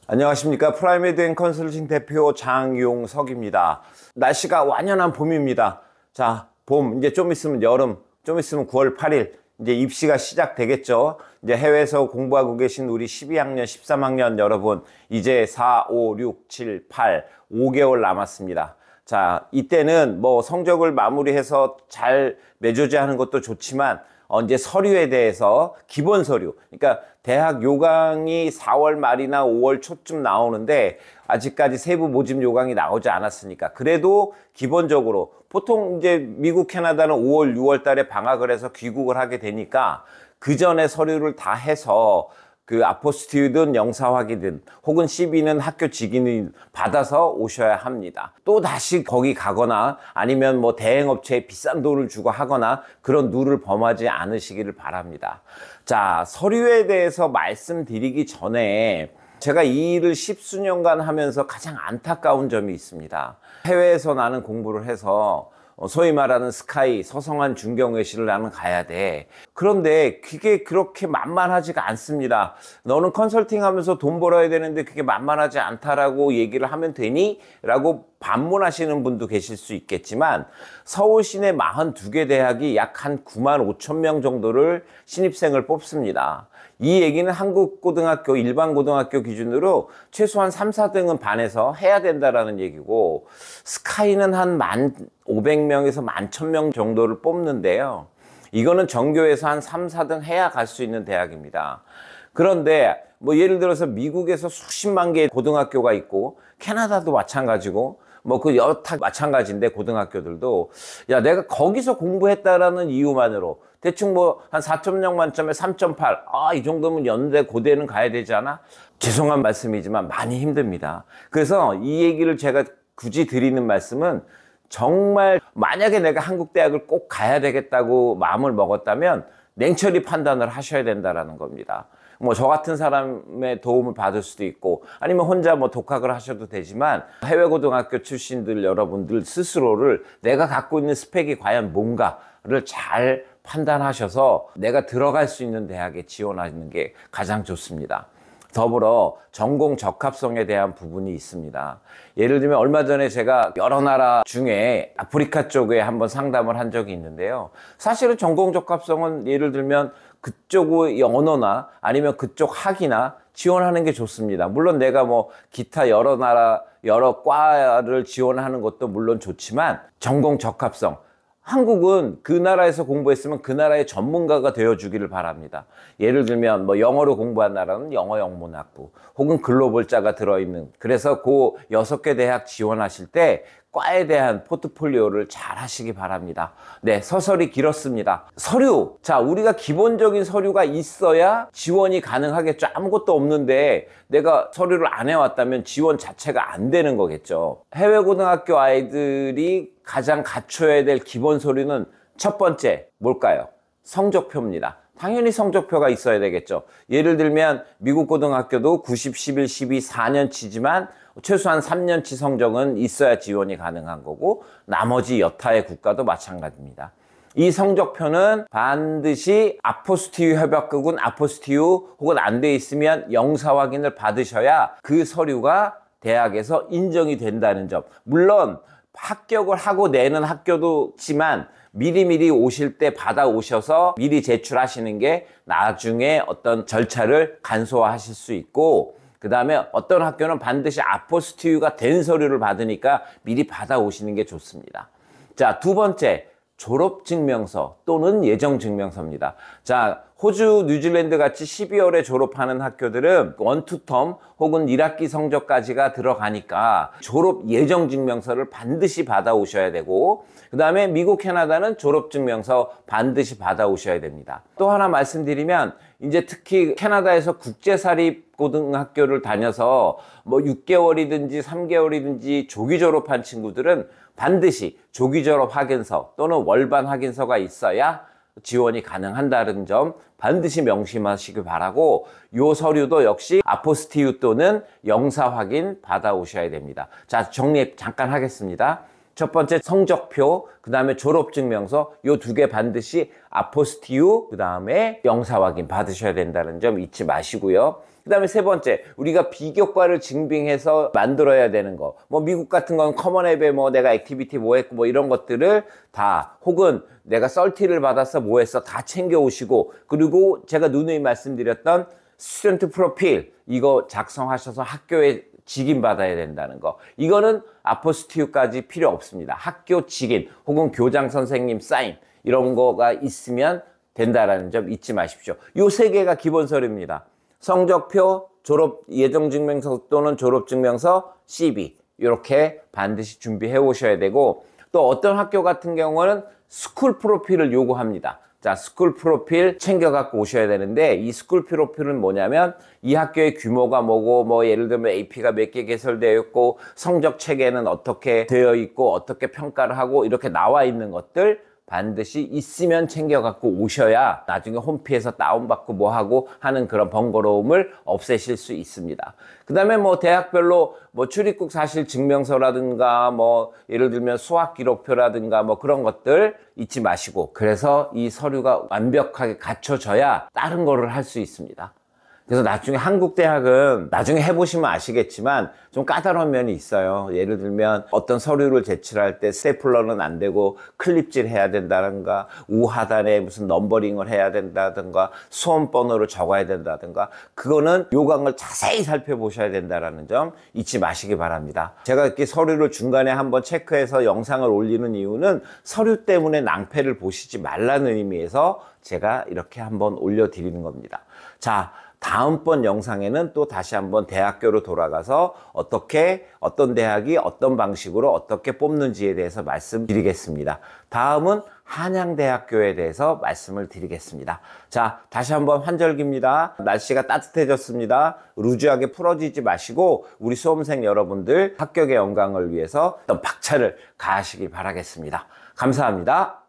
안녕하십니까. 프라임에드앤 컨설팅 대표 장용석입니다. 날씨가 완연한 봄입니다. 자, 봄, 이제 좀 있으면 여름, 좀 있으면 9월 8일, 이제 입시가 시작되겠죠. 이제 해외에서 공부하고 계신 우리 12학년, 13학년 여러분, 이제 4, 5, 6, 7, 8, 5개월 남았습니다. 자, 이때는 뭐 성적을 마무리해서 잘 매조제하는 것도 좋지만, 이제 서류에 대해서 기본 서류, 그러니까 대학 요강이 4월 말이나 5월 초쯤 나오는데 아직까지 세부 모집 요강이 나오지 않았으니까 그래도 기본적으로 보통 이제 미국, 캐나다는 5월, 6월 달에 방학을 해서 귀국을 하게 되니까 그 전에 서류를 다 해서 그 아포스티유든 영사학위든 혹은 CB는 학교 직위는 받아서 오셔야 합니다. 또 다시 거기 가거나 아니면 뭐 대행업체에 비싼 돈을 주고 하거나 그런 룰을 범하지 않으시기를 바랍니다. 자, 서류에 대해서 말씀드리기 전에 제가 이 일을 십수년간 하면서 가장 안타까운 점이 있습니다. 해외에서 나는 공부를 해서 소위 말하는 스카이, 서성한 중경외시를 나는 가야 돼. 그런데 그게 그렇게 만만하지가 않습니다. 너는 컨설팅 하면서 돈 벌어야 되는데 그게 만만하지 않다라고 얘기를 하면 되니? 라고 반문하시는 분도 계실 수 있겠지만 서울 시내 42개 대학이 약 한 9만 5천 명 정도를 신입생을 뽑습니다. 이 얘기는 한국 고등학교, 일반 고등학교 기준으로 최소한 3, 4등은 반에서 해야 된다라는 얘기고 스카이는 한 1,500명에서 11,000명 정도를 뽑는데요. 이거는 전교에서 한 3, 4등 해야 갈 수 있는 대학입니다. 그런데 뭐 예를 들어서 미국에서 수십만 개의 고등학교가 있고 캐나다도 마찬가지고 뭐 그 여타 마찬가지인데 고등학교들도 야 내가 거기서 공부했다라는 이유만으로 대충 뭐 한 4.0 만점에 3.8 이 정도면 연대 고대는 가야 되지 않아? 죄송한 말씀이지만 많이 힘듭니다. 그래서 이 얘기를 제가 굳이 드리는 말씀은 정말 만약에 내가 한국 대학을 꼭 가야 되겠다고 마음을 먹었다면 냉철히 판단을 하셔야 된다라는 겁니다. 뭐 저 같은 사람의 도움을 받을 수도 있고 아니면 혼자 뭐 독학을 하셔도 되지만 해외 고등학교 출신들 여러분들 스스로를 내가 갖고 있는 스펙이 과연 뭔가를 잘 판단하셔서 내가 들어갈 수 있는 대학에 지원하는 게 가장 좋습니다. 더불어 전공 적합성에 대한 부분이 있습니다. 예를 들면 얼마 전에 제가 여러 나라 중에 아프리카 쪽에 한번 상담을 한 적이 있는데요. 사실은 전공 적합성은 예를 들면 그쪽의 언어나 아니면 그쪽 학이나 지원하는 게 좋습니다. 물론 내가 뭐 기타 여러 나라 여러 과를 지원하는 것도 물론 좋지만 전공 적합성, 한국은 그 나라에서 공부했으면 그 나라의 전문가가 되어주기를 바랍니다. 예를 들면 뭐 영어로 공부한 나라는 영어 영문학부 혹은 글로벌자가 들어있는, 그래서 그 6개 대학 지원하실 때 과에 대한 포트폴리오를 잘 하시기 바랍니다. 네, 서설이 길었습니다. 서류. 자, 우리가 기본적인 서류가 있어야 지원이 가능하겠죠. 아무것도 없는데 내가 서류를 안 해왔다면 지원 자체가 안 되는 거겠죠. 해외 고등학교 아이들이 가장 갖춰야 될 기본 서류는 첫 번째 뭘까요? 성적표입니다. 당연히 성적표가 있어야 되겠죠. 예를 들면 미국 고등학교도 90, 11, 12, 4년치지만 최소한 3년치 성적은 있어야 지원이 가능한 거고 나머지 여타의 국가도 마찬가지입니다. 이 성적표는 반드시 아포스티유 협약국은 아포스티유 혹은 안 돼 있으면 영사 확인을 받으셔야 그 서류가 대학에서 인정이 된다는 점. 물론 합격을 하고 내는 학교도 있지만 미리미리 오실 때 받아오셔서 미리 제출하시는 게 나중에 어떤 절차를 간소화하실 수 있고, 그 다음에 어떤 학교는 반드시 아포스티유가 된 서류를 받으니까 미리 받아오시는 게 좋습니다. 자, 두 번째, 졸업증명서 또는 예정증명서입니다. 자, 호주, 뉴질랜드 같이 12월에 졸업하는 학교들은 1, 2텀 혹은 1학기 성적까지가 들어가니까 졸업 예정증명서를 반드시 받아오셔야 되고, 그 다음에 미국, 캐나다는 졸업증명서 반드시 받아오셔야 됩니다. 또 하나 말씀드리면 이제 특히 캐나다에서 국제사립고등학교를 다녀서 뭐 6개월이든지 3개월이든지 조기 졸업한 친구들은 반드시 조기 졸업 확인서 또는 월반 확인서가 있어야 지원이 가능한다는 점 반드시 명심하시길 바라고, 요 서류도 역시 아포스티유 또는 영사 확인 받아오셔야 됩니다. 자, 정리 잠깐 하겠습니다. 첫 번째 성적표, 그 다음에 졸업증명서, 요 두 개 반드시 아포스티유, 그 다음에 영사 확인 받으셔야 된다는 점 잊지 마시고요. 그 다음에 세 번째, 우리가 비교과를 증빙해서 만들어야 되는 거. 뭐 미국 같은 건 커먼 앱에 뭐 내가 액티비티 뭐 했고 뭐 이런 것들을 다, 혹은 내가 썰티를 받아서 뭐 했어 다 챙겨 오시고, 그리고 제가 누누이 말씀드렸던 스튜던트 프로필 이거 작성하셔서 학교에 직인 받아야 된다는 거. 이거는 아포스티유까지 필요 없습니다. 학교 직인 혹은 교장 선생님 사인 이런 거가 있으면 된다라는 점 잊지 마십시오. 요 세 개가 기본 서류입니다. 성적표, 졸업 예정증명서 또는 졸업증명서, CV 이렇게 반드시 준비해 오셔야 되고, 또 어떤 학교 같은 경우는 스쿨 프로필을 요구합니다. 자, 스쿨 프로필 챙겨 갖고 오셔야 되는데, 이 스쿨 프로필은 뭐냐면 이 학교의 규모가 뭐고, 뭐 예를 들면 AP가 몇 개 개설되어 있고, 성적 체계는 어떻게 되어 있고, 어떻게 평가를 하고, 이렇게 나와 있는 것들 반드시 있으면 챙겨 갖고 오셔야 나중에 홈피에서 다운받고 뭐 하고 하는 그런 번거로움을 없애실 수 있습니다. 그 다음에 뭐 대학별로 뭐 출입국 사실 증명서라든가 뭐 예를 들면 수학 기록표라든가 뭐 그런 것들 잊지 마시고, 그래서 이 서류가 완벽하게 갖춰져야 다른 거를 할 수 있습니다. 그래서 나중에 한국 대학은 나중에 해보시면 아시겠지만 좀 까다로운 면이 있어요. 예를 들면 어떤 서류를 제출할 때 스테플러는 안 되고 클립질 해야 된다든가, 우하단에 무슨 넘버링을 해야 된다든가, 수험번호를 적어야 된다든가, 그거는 요강을 자세히 살펴보셔야 된다는 점 잊지 마시기 바랍니다. 제가 이렇게 서류를 중간에 한번 체크해서 영상을 올리는 이유는 서류 때문에 낭패를 보시지 말라는 의미에서 제가 이렇게 한번 올려드리는 겁니다. 자, 다음번 영상에는 또 다시 한번 대학교로 돌아가서 어떻게 어떤 대학이 어떤 방식으로 어떻게 뽑는지에 대해서 말씀드리겠습니다. 다음은 한양대학교에 대해서 말씀을 드리겠습니다. 자, 다시 한번 환절기입니다. 날씨가 따뜻해졌습니다. 루즈하게 풀어지지 마시고 우리 수험생 여러분들 합격의 영광을 위해서 어떤 박차를 가하시길 바라겠습니다. 감사합니다.